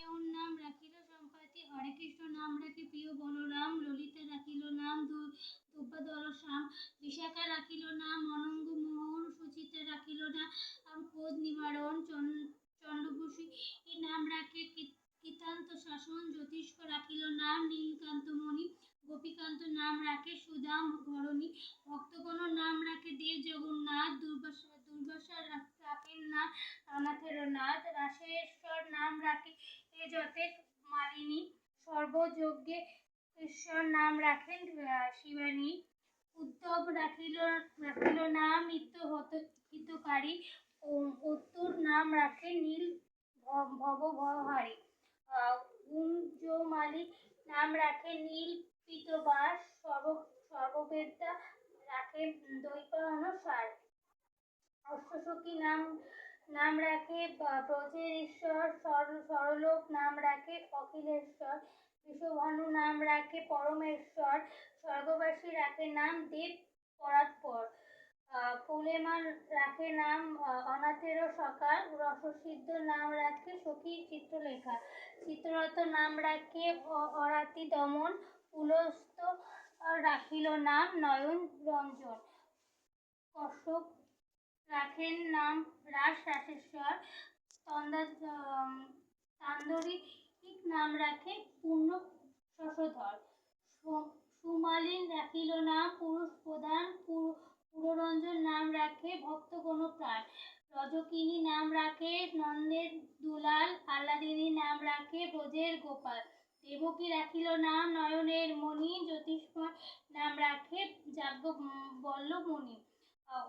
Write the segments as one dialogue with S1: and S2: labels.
S1: ওর নাম রাখিল সম্পাতি, হরে কৃষ্ণ নাম রাখি প্রিয় বলরাম, ললিতা রাখিল নাম দ্রৌপদর শ্যাম, বিশাখা রাখিল নাম অনঙ্গ মোহন, সুচিত্রা রাখিল নাম ক্রোধ নিবারণ, চন্দ্রবশী নাম রাখে কৃতান্ত শাসন, জ্যোতিষ্ক রাখিল নাম নীলকান্ত মণি, গোপীকান্ত নাম রাখে সুদাম ধরণী, ভক্তগণ নাম রাখে দেব জগন্নাথ, দুর্বাসা রাখেন নাম অনাথের নাথ, রাসেশ্বর নাম রাখে যতের মালিনী, সর্বযজ্ঞে ঈশ্বর নাম রাখেন শিবানী, উদ্ধব রাখিল নাম হিতকারী, উত্তর নাম রাখে নীল ভবহারী, গুঞ্জমালী নাম রাখে নীল পীতবাস, সর্ববেদা রাখে দৈপায়ন সার, অশ্বসখী নাম রাখে ব্রজের ঈশ্বর, সরলোক নাম রাখে অখিলেশ্বর, বিশ্বভানু নাম রাখে পরমেশ্বর, স্বর্গবাসী রাখে নাম দেব পরাৎপর, ফুলেমা রাখে নাম অনাথের সখা, রসসিদ্ধ নাম রাখে সখী চিত্রলেখা, চিত্ররথ নাম রাখে অরাতি দমন, পুলস্ত রাখিল নাম নয়ন রঞ্জন, কশ্যপ রাখেন নাম রাসেশ্বর, তান্দরিক নাম রাখে পূর্ণ শশধর, সুমালীন রাখিল নাম পুরুষ প্রধান, পুররঞ্জন নাম রাখে ভক্তগণ প্রাণ, রজকিনী নাম রাখে নন্দের দুলাল, আহ্লাদিনী নাম রাখে ব্রজের গোপাল, দেবকী রাখিল নাম নয়নের মণি, জ্যোতিষ্ময় নাম রাখে যাজ্ঞবল্লভমণি,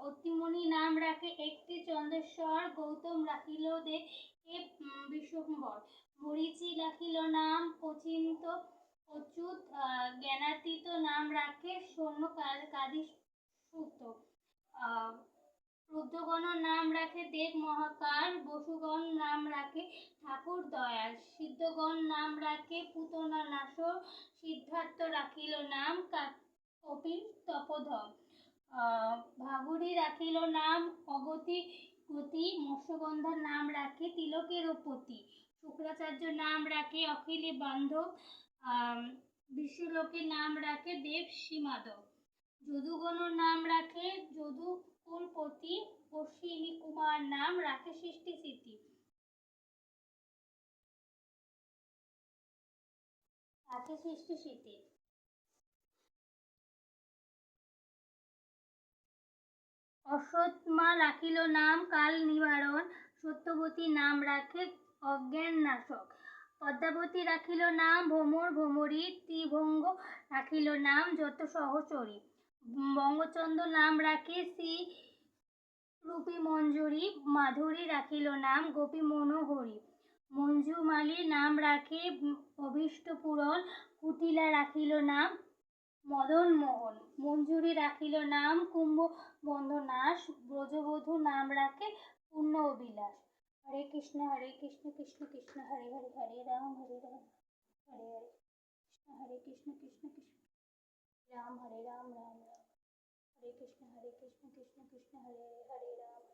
S1: অতিমণি নাম রাখে একটি চন্দ্রেশ্বর, গৌতম রাখিল দে বিশ্বম্বর, মরীচি রাখিল নাম অচিন্ত অচ্যুত, জ্ঞানাতীত নাম রাখে সৈন্য কাদি সুত, রুদ্রগণ নাম রাখে দেব মহাকাল, বসুগণ নাম রাখে ঠাকুর দয়াল, সিদ্ধগণ নাম রাখে পুতনা নাশক, সিদ্ধার্থ রাখিল নাম কপিল তপোধন, ভাগুরী রাখিল নাম অগতি গতি, মৎস্যগন্ধার নাম রাখে তিলকের পতি, শুক্রাচার্য নাম রাখে অখিলে বান্ধব, বিশ্বলোকের নাম রাখে দেব শ্রীমাধব, যদুগণ নাম রাখে যদু কুলপতি, অশ্বিনী কুমার নাম রাখে সৃষ্টি স্মৃতি, সৃষ্টি স্মৃতি, অশ্বত্থমা রাখিল নাম কাল নিবারণ, সত্যবতী নাম রাখে অজ্ঞান নাশক, পদ্মাবতী রাখিল নাম ভ্রমর ভ্রমরী, ত্রিভঙ্গ রাখিল নাম যত সহচরী, বঙ্গচন্দ্র নাম রাখে শ্রী রূপী মঞ্জুরি, মাধুরী রাখিল নাম গোপী মনোহরী, মঞ্জুমালী নাম রাখে অভীষ্ট পূরণ, কুটিলা রাখিল নাম মদন মোহন, মঞ্জুরি রাখিল নাম কুম্ভ বন্ধনাশ, ব্রজবধূ নাম রাখে পূর্ণ অভিলাষ, হরে কৃষ্ণ কৃষ্ণ কৃষ্ণ হরে হরে, হরে রাম হরে হরে কৃষ্ণ, হরে কৃষ্ণ কৃষ্ণ রাম হরে রাম রাম রাম, হরে কৃষ্ণ কৃষ্ণ কৃষ্ণ হরে হরে, হরে রাম